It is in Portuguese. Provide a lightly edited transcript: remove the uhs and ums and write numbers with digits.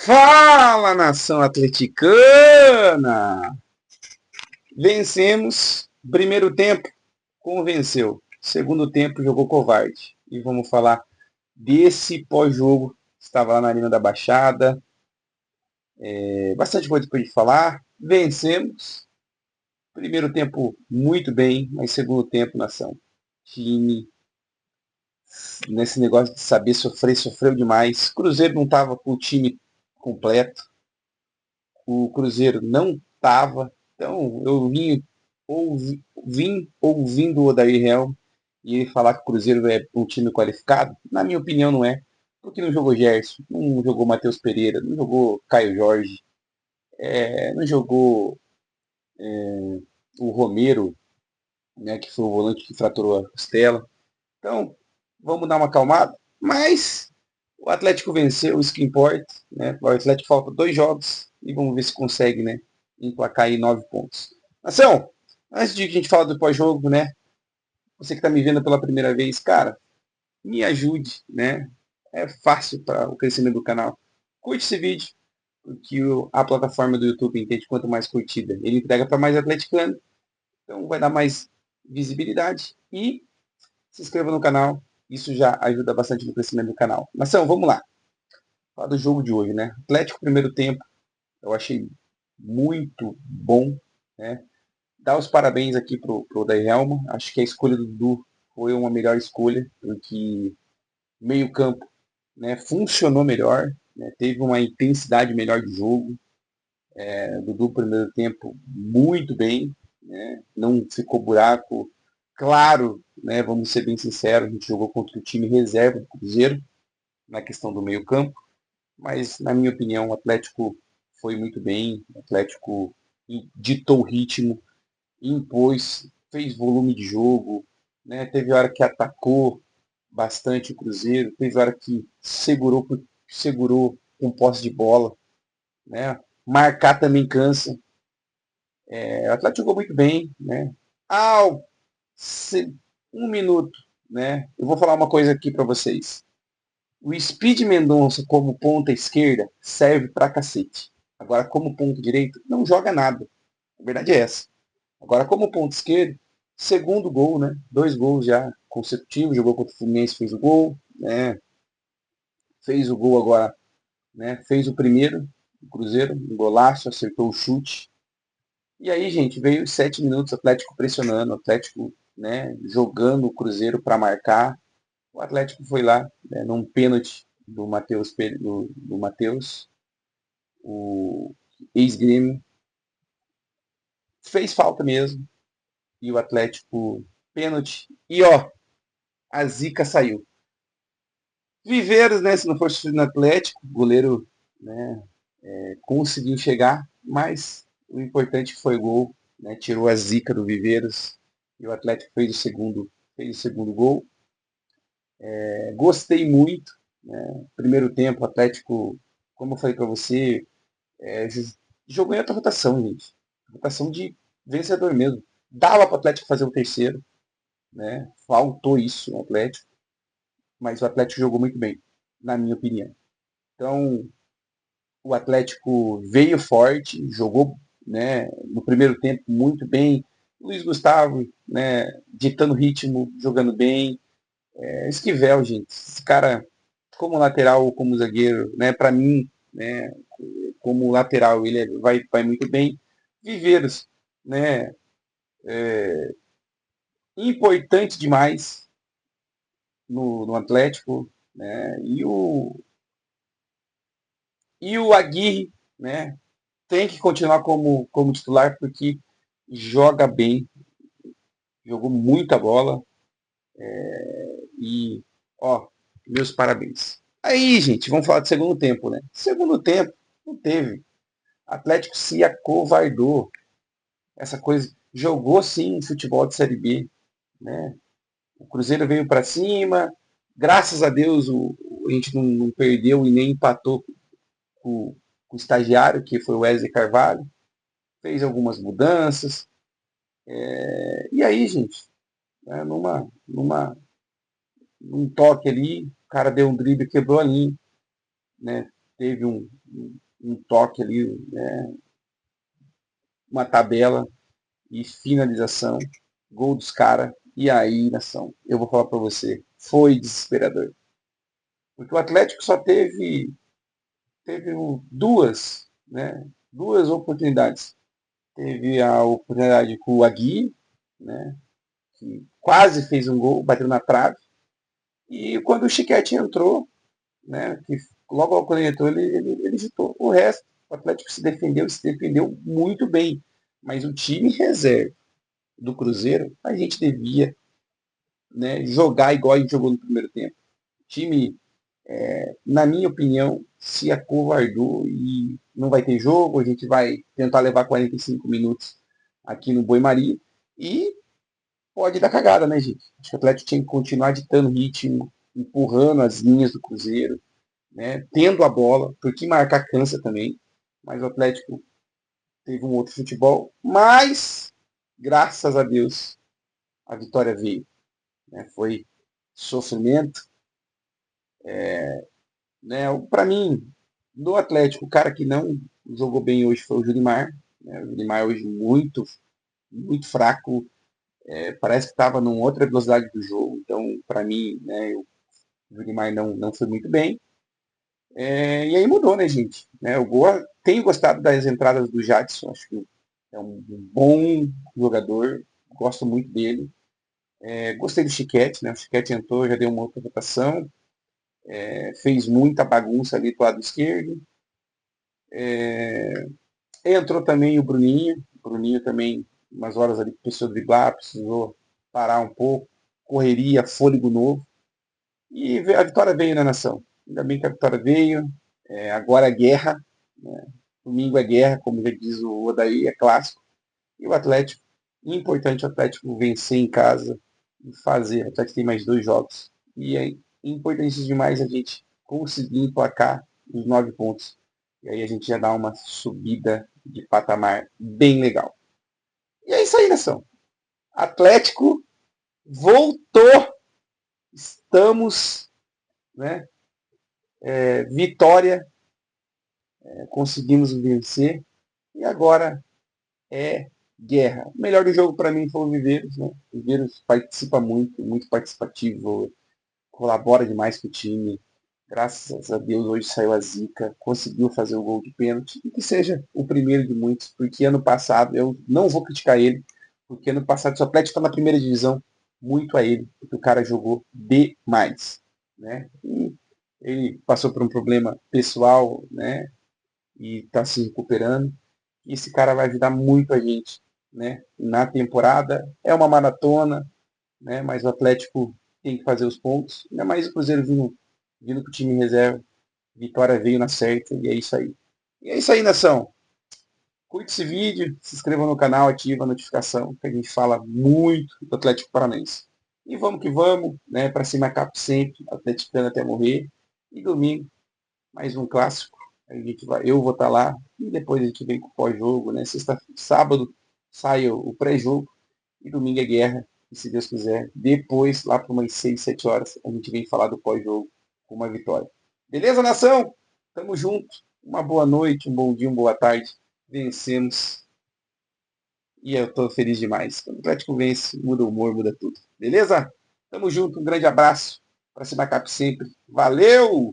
Fala, nação atleticana! Vencemos. Primeiro tempo, convenceu. Segundo tempo, jogou covarde. E vamos falar desse pós-jogo. Estava lá na Arena da Baixada. Bastante coisa para gente falar. Vencemos. Primeiro tempo, muito bem. Mas segundo tempo, nação. Time, nesse negócio de saber sofrer, sofreu demais. Cruzeiro não estava com o time completo. O Cruzeiro não estava. Então eu vim ouvindo o Odair Helm e ele falar que o Cruzeiro é um time qualificado. Na minha opinião não é. Porque não jogou Gerson, não jogou Matheus Pereira, não jogou Caio Jorge, não jogou o Romero, né, que foi o volante que fraturou a costela. Então, vamos dar uma acalmada. Mas o Atlético venceu, isso que importa. Né? O Atlético falta 2 jogos e vamos ver se consegue, né, emplacar aí 9 pontos. Nação, antes de a gente falar do pós-jogo, né? Você que está me vendo pela primeira vez, cara, me ajude, né? É fácil para o crescimento do canal. Curte esse vídeo, porque a plataforma do YouTube entende quanto mais curtida. Ele entrega para mais atleticano, então vai dar mais visibilidade. E se inscreva no canal, isso já ajuda bastante no crescimento do canal. Nação, vamos lá. Falar do jogo de hoje, né? Atlético primeiro tempo, eu achei muito bom, né? Dar os parabéns aqui pro Dahelma. Acho que a escolha do Dudu foi uma melhor escolha, porque meio campo, né, funcionou melhor, né, teve uma intensidade melhor de jogo. Dudu primeiro tempo muito bem, né, não ficou buraco. Claro, né, vamos ser bem sinceros, a gente jogou contra o time reserva do Cruzeiro na questão do meio campo, mas na minha opinião o Atlético foi muito bem, o Atlético ditou o ritmo, impôs, fez volume de jogo, né? Teve hora que atacou bastante o Cruzeiro, teve hora que segurou com posse de bola, né? Marcar também cansa. O Atlético jogou muito bem, né? Ao um minuto, né? Eu vou falar uma coisa aqui para vocês. O Speed Mendonça como ponta esquerda serve pra cacete. Agora como ponta direito não joga nada. A verdade é essa. Agora, como ponto esquerdo, segundo gol, né? 2 gols já consecutivos, jogou contra o Fluminense, fez o gol, né? Fez o gol agora, né? Fez o primeiro, o Cruzeiro, um golaço, acertou o chute. E aí, gente, veio os 7 minutos, o Atlético pressionando, o Atlético, né? Jogando o Cruzeiro para marcar. O Atlético foi lá, né, num pênalti do Matheus, do Matheus, o ex-grêmio, fez falta mesmo, e o Atlético pênalti. E ó, a zica saiu. Viveiros, né, se não fosse no Atlético, o goleiro, né, conseguiu chegar, mas o importante foi o gol, né, tirou a zica do Viveiros e o Atlético fez o segundo gol. Gostei muito, né, primeiro tempo, o Atlético, como eu falei para você, é, jogou em outra rotação, gente, rotação de vencedor mesmo. Dava para o Atlético fazer o terceiro, né, faltou isso no Atlético, mas o Atlético jogou muito bem, na minha opinião. Então, o Atlético veio forte, jogou, né, no primeiro tempo muito bem. Luiz Gustavo, né, ditando ritmo, jogando bem. Esquivel, gente, esse cara, como lateral ou como zagueiro, né, para mim, né, como lateral, ele vai muito bem. Viveiros, né, importante demais no Atlético, né, e o Aguirre, né, tem que continuar como titular porque joga bem, jogou muita bola e, ó, meus parabéns. Aí, gente, vamos falar do segundo tempo, né? Segundo tempo, não teve. Atlético se acovardou. Essa coisa, jogou sim futebol de Série B, né? O Cruzeiro veio para cima, graças a Deus a gente não perdeu e nem empatou com o estagiário, que foi o Wesley Carvalho. Fez algumas mudanças. E aí, gente, né, num toque ali, o cara deu um drible, quebrou a linha, né? teve um toque ali, né, uma tabela e finalização, gol dos caras, e aí, nação, eu vou falar para você, foi desesperador. Porque o Atlético só teve duas, né, duas oportunidades. Teve a oportunidade com o Agui, né, que quase fez um gol, bateu na trave. E quando o Chiquete entrou, né, que logo quando ele entrou, ele chutou. O resto, o Atlético se defendeu muito bem. Mas o time reserva do Cruzeiro, a gente devia, né, jogar igual a gente jogou no primeiro tempo. O time, na minha opinião, se acovardou e não vai ter jogo. A gente vai tentar levar 45 minutos aqui no Boi-Maria e pode dar cagada, né, gente? Acho que o Atlético tinha que continuar ditando ritmo, empurrando as linhas do Cruzeiro, né, tendo a bola, porque marcar cansa também. Mas o Atlético teve um outro futebol, mas graças a Deus a vitória veio, né? Foi sofrimento, né? Para mim, do Atlético, o cara que não jogou bem hoje foi o Julimar, né? O Julimar hoje muito fraco, parece que estava numa outra velocidade do jogo. Então, para mim, né, o Julimar não foi muito bem. E aí mudou, né, gente? Tenho gostado das entradas do Jadson, acho que é um bom jogador, gosto muito dele. Gostei do Chiquete, né? O Chiquete entrou, já deu uma outra rotação, fez muita bagunça ali do lado esquerdo. Entrou também o Bruninho também, umas horas ali precisou driblar, precisou parar um pouco, correria, fôlego novo. E a vitória veio na nação. Ainda bem que a vitória veio. Agora é guerra. Né? Domingo é guerra, como já diz o Odaí, é clássico. E o Atlético, importante o Atlético vencer em casa e fazer. O Atlético tem mais 2 jogos. E é importante demais a gente conseguir emplacar os 9 pontos. E aí a gente já dá uma subida de patamar bem legal. E é isso aí, nação. Atlético voltou. Estamos, né? Vitória, conseguimos vencer. E agora é guerra. O melhor do jogo para mim foi o Viveiros, né? O Viveiros participa muito participativo, colabora demais com o time. Graças a Deus hoje saiu a zica, conseguiu fazer o gol de pênalti e que seja o primeiro de muitos, porque ano passado eu não vou criticar ele, porque ano passado o Atlético está na primeira divisão, muito a ele, porque o cara jogou demais, né? E ele passou por um problema pessoal, né? E está se recuperando. E esse cara vai ajudar muito a gente, né? Na temporada é uma maratona, né? Mas o Atlético tem que fazer os pontos. Ainda mais o Cruzeiro vindo com o time em reserva. Vitória veio na certa e é isso aí. E é isso aí, nação. Curte esse vídeo, se inscreva no canal, ativa a notificação, que a gente fala muito do Atlético Paranaense. E vamos que vamos, né? Para cima cap sempre, atleticano até morrer. E domingo, mais um clássico. Eu vou estar lá e depois a gente vem com o pós-jogo, né? Sábado sai o pré-jogo e domingo é guerra. E se Deus quiser, depois, lá para umas 6, 7 horas, a gente vem falar do pós-jogo com uma vitória. Beleza, nação? Tamo junto. Uma boa noite, um bom dia, uma boa tarde. Vencemos. E eu tô feliz demais. Quando o Atlético vence, muda o humor, muda tudo. Beleza? Tamo junto, um grande abraço. Para cima cap sempre. Valeu!